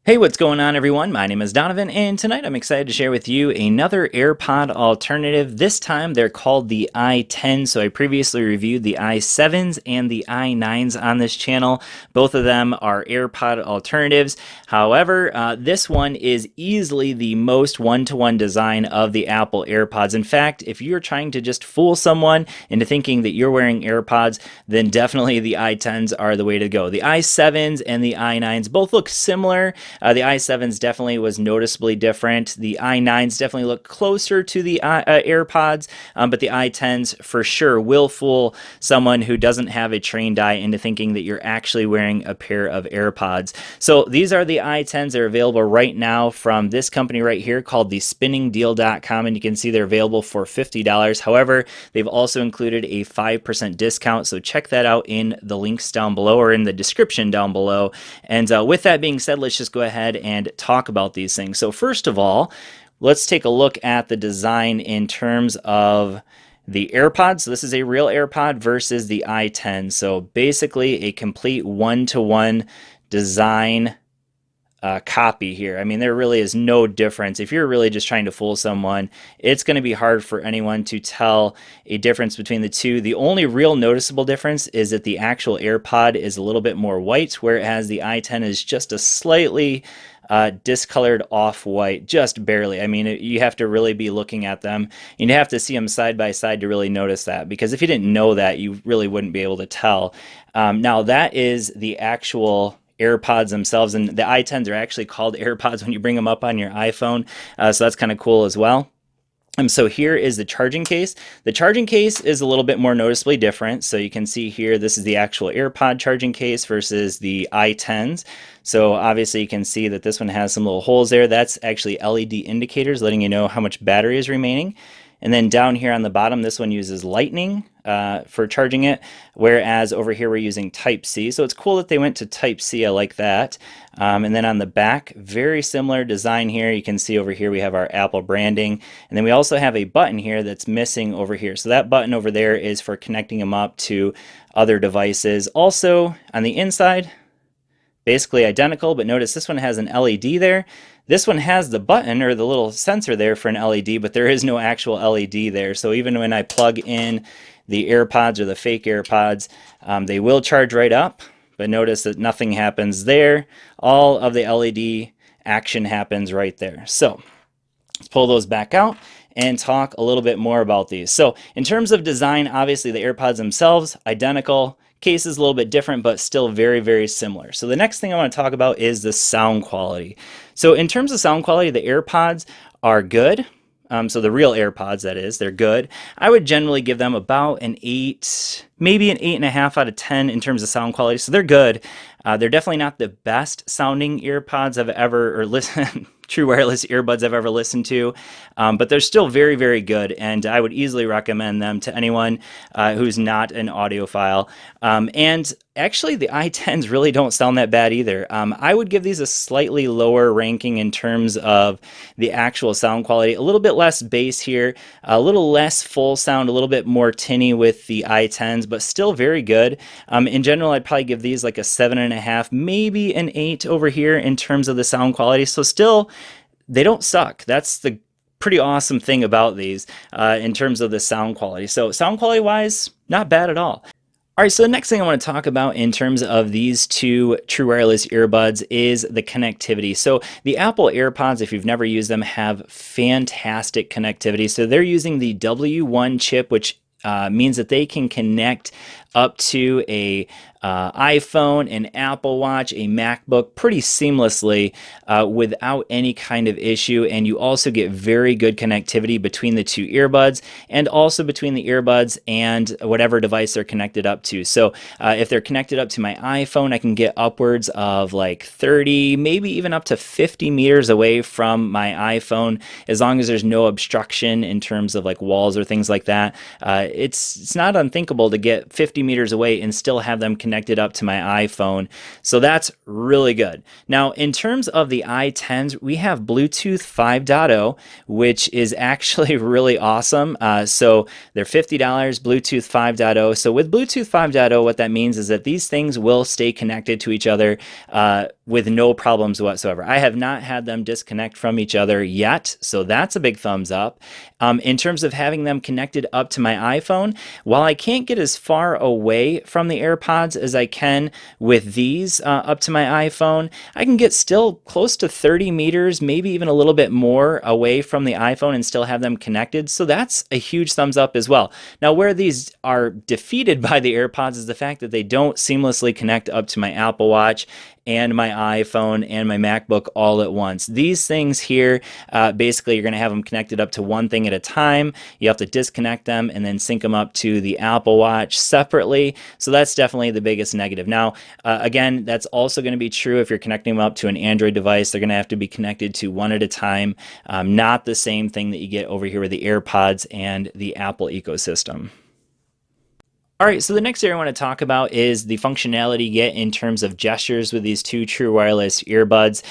Hey, what's going on, everyone? My name is Donovan, and tonight I'm excited to share with you another AirPod alternative. This time they're called the i10. So I previously reviewed the i7s and the i9s on this channel. Both of them are AirPod alternatives. However, this one is easily the most one-to-one design of the Apple AirPods. In fact, if you're trying to just fool someone into thinking that you're wearing AirPods, then definitely the i10s are the way to go. The i7s and the i9s both look similar. The i7s definitely was noticeably different. The i9s definitely look closer to the AirPods, but the i10s for sure will fool someone who doesn't have a trained eye into thinking that you're actually wearing a pair of AirPods. So these are the i10s. They're available right now from this company right here called the spinningdeal.com, and you can see they're available for $50. However, they've also included a 5% discount, so check that out in the links down below or in the description down below. And with that being said, let's just go ahead and talk about these things. So first of all, let's take a look at the design in terms of the AirPods. So this is a real AirPod versus the i10. So basically a complete one-to-one design copy here. I mean, there really is no difference. If you're really just trying to fool someone, it's going to be hard for anyone to tell a difference between the two. The only real noticeable difference is that the actual AirPod is a little bit more white, whereas the i10 is just a slightly discolored off-white, just barely. I mean, you have to really be looking at them. You'd have to see them side by side to really notice that, because if you didn't know that, you really wouldn't be able to tell. Now, that is the actual AirPods themselves, and the i10s are actually called AirPods when you bring them up on your iPhone, so that's kind of cool as well. So here is the charging case. The charging case is a little bit more noticeably different. So you can see here, this is the actual AirPod charging case versus the i10s. So obviously you can see that this one has some little holes there. That's actually LED indicators letting you know how much battery is remaining. And then down here on the bottom, this one uses Lightning for charging it, whereas over here we're using Type-C. So it's cool that they went to Type-C. I like that. And then on the back, very similar design here. You can see over here we have our Apple branding. And then we also have a button here that's missing over here. So that button over there is for connecting them up to other devices. Also on the inside, basically identical, but notice this one has an LED there. This one has the button or the little sensor there for an LED, but there is no actual LED there. So even when I plug in the AirPods or the fake AirPods, they will charge right up, but notice that nothing happens there. All of the LED action happens right there. So let's pull those back out and talk a little bit more about these. So in terms of design, obviously the AirPods themselves, identical. Case is a little bit different, but still very, very similar. So the next thing I want to talk about is the sound quality. So in terms of sound quality, the AirPods are good. So the real AirPods, that is, they're good. I would generally give them about an 8, maybe an 8.5 out of 10 in terms of sound quality. So they're good. They're definitely not the best sounding AirPods I've ever, or listen, true wireless earbuds I've ever listened to, but they're still very, very good, and I would easily recommend them to anyone who's not an audiophile. And actually, the i10s really don't sound that bad either. I would give these a slightly lower ranking in terms of the actual sound quality. A little bit less bass here, a little less full sound, a little bit more tinny with the i10s, but still very good. In general, I'd probably give these like a 7.5, maybe an 8 over here in terms of the sound quality. So still, they don't suck. That's the pretty awesome thing about these in terms of the sound quality. So sound quality wise, not bad at all. All right, so the next thing I want to talk about in terms of these two true wireless earbuds is the connectivity. So the Apple AirPods, if you've never used them, have fantastic connectivity. So they're using the W1 chip, which means that they can connect up to a iPhone, an Apple Watch, a MacBook pretty seamlessly without any kind of issue. And you also get very good connectivity between the two earbuds and also between the earbuds and whatever device they're connected up to. So if they're connected up to my iPhone, I can get upwards of like 30, maybe even up to 50 meters away from my iPhone, as long as there's no obstruction in terms of like walls or things like that. It's not unthinkable to get 50 meters away and still have them connected connected up to my iPhone. So that's really good. Now, in terms of the i10s, we have Bluetooth 5.0, which is actually really awesome. So they're $50, Bluetooth 5.0. So with Bluetooth 5.0, what that means is that these things will stay connected to each other with no problems whatsoever. I have not had them disconnect from each other yet, so that's a big thumbs up. In terms of having them connected up to my iPhone, while I can't get as far away from the AirPods as I can with these up to my iPhone, I can get still close to 30 meters, maybe even a little bit more away from the iPhone and still have them connected. So that's a huge thumbs up as well. Now, where these are defeated by the AirPods is the fact that they don't seamlessly connect up to my Apple Watch and my iPhone and my MacBook all at once. These things here, basically you're going to have them connected up to one thing at a time. You have to disconnect them and then sync them up to the Apple Watch separately. So that's definitely the biggest negative. Now, again, that's also going to be true if you're connecting them up to an Android device. They're going to have to be connected to one at a time, not the same thing that you get over here with the AirPods and the Apple ecosystem. All right, so the next area I want to talk about is the functionality you get in terms of gestures with these two true wireless earbuds.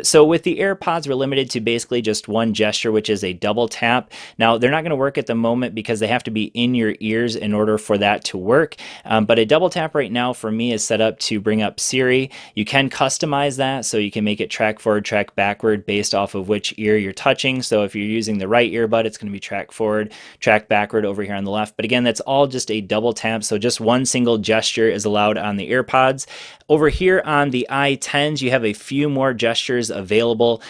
So with the AirPods, we're limited to basically just one gesture, which is a double tap. Now, they're not going to work at the moment because they have to be in your ears in order for that to work. But a double tap right now for me is set up to bring up Siri. You can customize that, so you can make it track forward, track backward based off of which ear you're touching. So if you're using the right earbud, it's going to be track forward, track backward over here on the left. But again, that's all just a double tap. So just one single gesture is allowed on the AirPods. Over here on the i10s, you have a few more gestures available.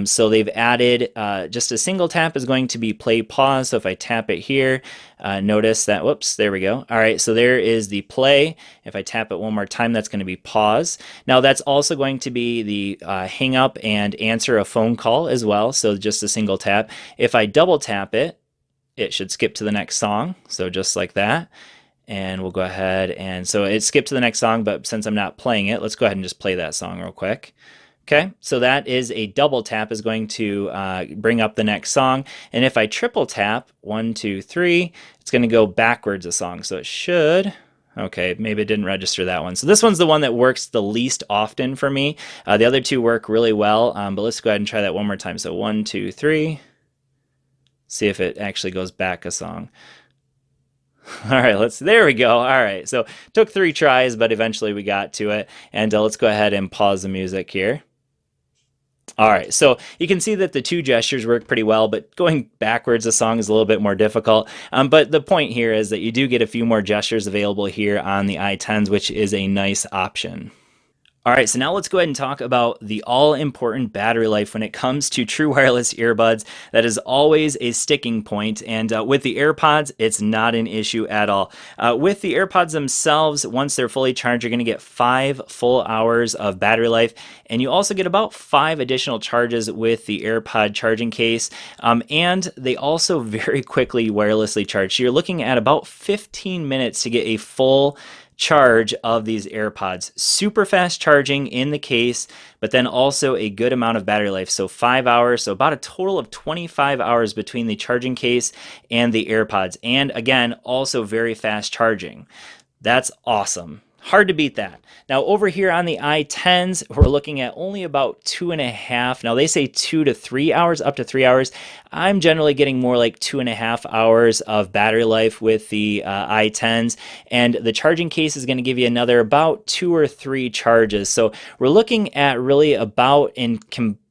So they've added just a single tap is going to be play pause. So if I tap it here, notice that, whoops, there we go. All right, so there is the play. If I tap it one more time, that's going to be pause. Now that's also going to be the hang up and answer a phone call as well. So just a single tap. If I double tap it, it should skip to the next song. So just like that. And we'll go ahead and so it skipped to the next song, but since I'm not playing it, let's go ahead and just play that song real quick. Okay, so that is a double tap is going to bring up the next song. And if I triple tap, 1, 2, 3, it's going to go backwards a song. So it should, okay, maybe it didn't register that one. So this one's the one that works the least often for me. The other two work really well, but let's go ahead and try that one more time. So 1, 2, 3, see if it actually goes back a song. All right, there we go. All right, so took 3 tries, but eventually we got to it. And let's go ahead and pause the music here. All right, so you can see that the two gestures work pretty well, but going backwards a song is a little bit more difficult. But the point here is that you do get a few more gestures available here on the i10s, which is a nice option. All right, so now let's go ahead and talk about the all-important battery life when it comes to true wireless earbuds. That is always a sticking point, and with the AirPods, it's not an issue at all. With the AirPods themselves, once they're fully charged, you're going to get 5 full hours of battery life, and you also get about 5 additional charges with the AirPod charging case, and they also very quickly wirelessly charge. So you're looking at about 15 minutes to get a full charge of these AirPods. Super fast charging in the case, but then also a good amount of battery life. So 5 hours, so about a total of 25 hours between the charging case and the AirPods. And again, also very fast charging. That's awesome. Hard to beat that. Now over here on the i10s, we're looking at only about 2.5. Now they say 2 to 3 hours, up to 3 hours. I'm generally getting more like 2.5 hours of battery life with the i10s, and the charging case is going to give you another about 2 or 3 charges. So we're looking at really about in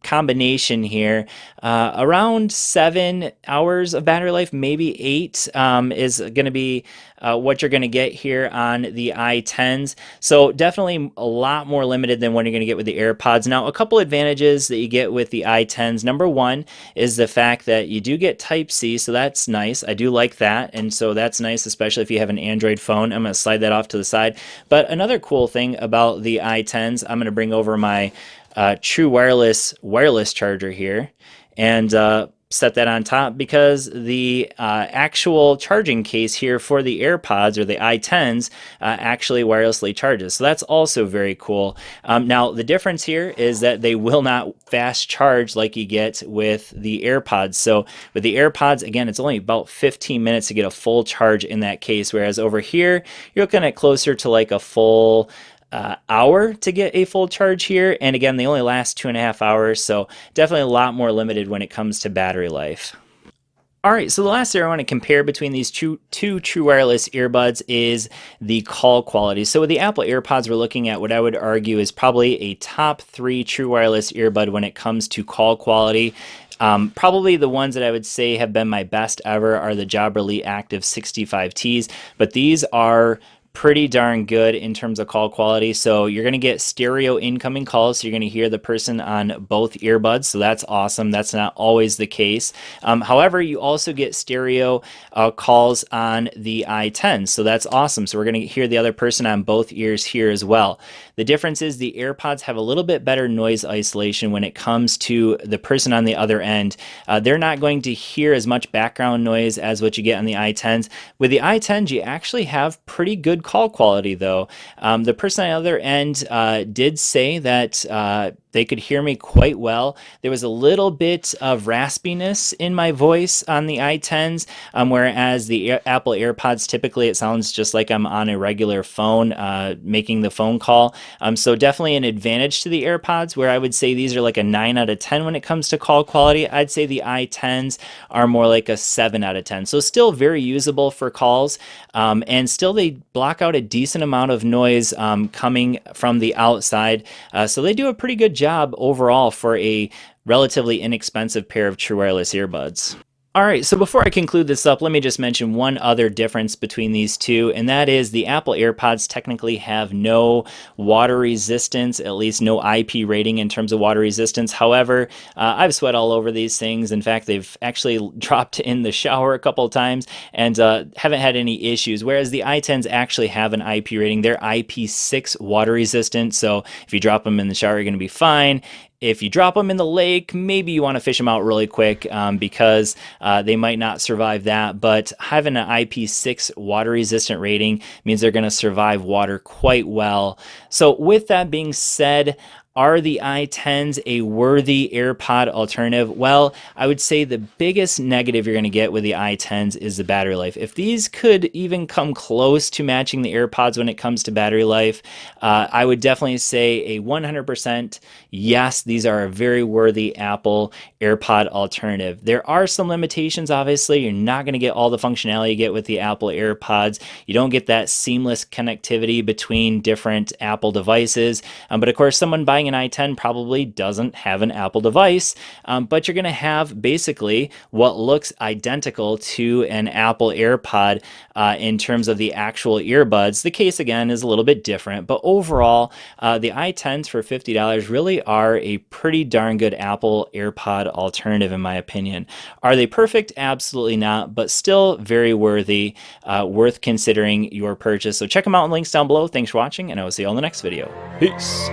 combination here, around 7 hours of battery life, maybe 8 is going to be what you're going to get here on the i10s. So definitely a lot more limited than what you're going to get with the AirPods. Now, a couple advantages that you get with the i10s. Number one is the fact that you do get Type-C, so that's nice. I do like that, and so that's nice, especially if you have an Android phone. I'm going to slide that off to the side. But another cool thing about the i10s, I'm going to bring over my true wireless charger here, and set that on top because the actual charging case here for the AirPods or the i10s actually wirelessly charges. So that's also very cool. Now, the difference here is that they will not fast charge like you get with the AirPods. So with the AirPods, again, it's only about 15 minutes to get a full charge in that case, whereas over here, you're looking at closer to like a full hour to get a full charge here. And again, they only last 2.5 hours, so definitely a lot more limited when it comes to battery life. All right, so the last thing I want to compare between these two true wireless earbuds is the call quality. So with the Apple AirPods, we're looking at what I would argue is probably a top 3 true wireless earbud when it comes to call quality. Probably the ones that I would say have been my best ever are the Jabra Elite Active 65Ts, but these are pretty darn good in terms of call quality. So you're going to get stereo incoming calls. So you're going to hear the person on both earbuds. So that's awesome. That's not always the case. However, you also get stereo calls on the i10. So that's awesome. So we're going to hear the other person on both ears here as well. The difference is the AirPods have a little bit better noise isolation when it comes to the person on the other end. They're not going to hear as much background noise as what you get on the i10s. With the i10s, you actually have pretty good call quality though. The person on the other end did say that they could hear me quite well. There was a little bit of raspiness in my voice on the i10s, whereas the Apple AirPods, typically it sounds just like I'm on a regular phone making the phone call. So definitely an advantage to the AirPods, where I would say these are like a 9 out of 10 when it comes to call quality. I'd say the i10s are more like a 7 out of 10. So still very usable for calls, and still they block out a decent amount of noise coming from the outside. So they do a pretty good job overall for a relatively inexpensive pair of true wireless earbuds. All right, so before I conclude this up, let me just mention one other difference between these two, and that is the Apple AirPods technically have no water resistance, at least no IP rating in terms of water resistance. However, I've sweat all over these things. In fact, they've actually dropped in the shower a couple of times and haven't had any issues, whereas the i10s actually have an IP rating. They're IP6 water resistant, so if you drop them in the shower, you're going to be fine. If you drop them in the lake, maybe you want to fish them out really quick because they might not survive that. But having an IP6 water resistant rating means they're going to survive water quite well. So with that being said, are the i10s a worthy AirPod alternative? Well, I would say the biggest negative you're going to get with the i10s is the battery life. If these could even come close to matching the AirPods when it comes to battery life, I would definitely say a 100% yes, these are a very worthy Apple AirPod alternative. There are some limitations, obviously. You're not going to get all the functionality you get with the Apple AirPods. You don't get that seamless connectivity between different Apple devices. But of course, someone buying an i10 probably doesn't have an Apple device, but you're going to have basically what looks identical to an Apple AirPod in terms of the actual earbuds. The case, again, is a little bit different, but overall, the i10s for $50 really are a pretty darn good Apple AirPod alternative, in my opinion. Are they perfect? Absolutely not, but still very worthy, worth considering your purchase. So check them out in links down below. Thanks for watching, and I will see you all in the next video. Peace.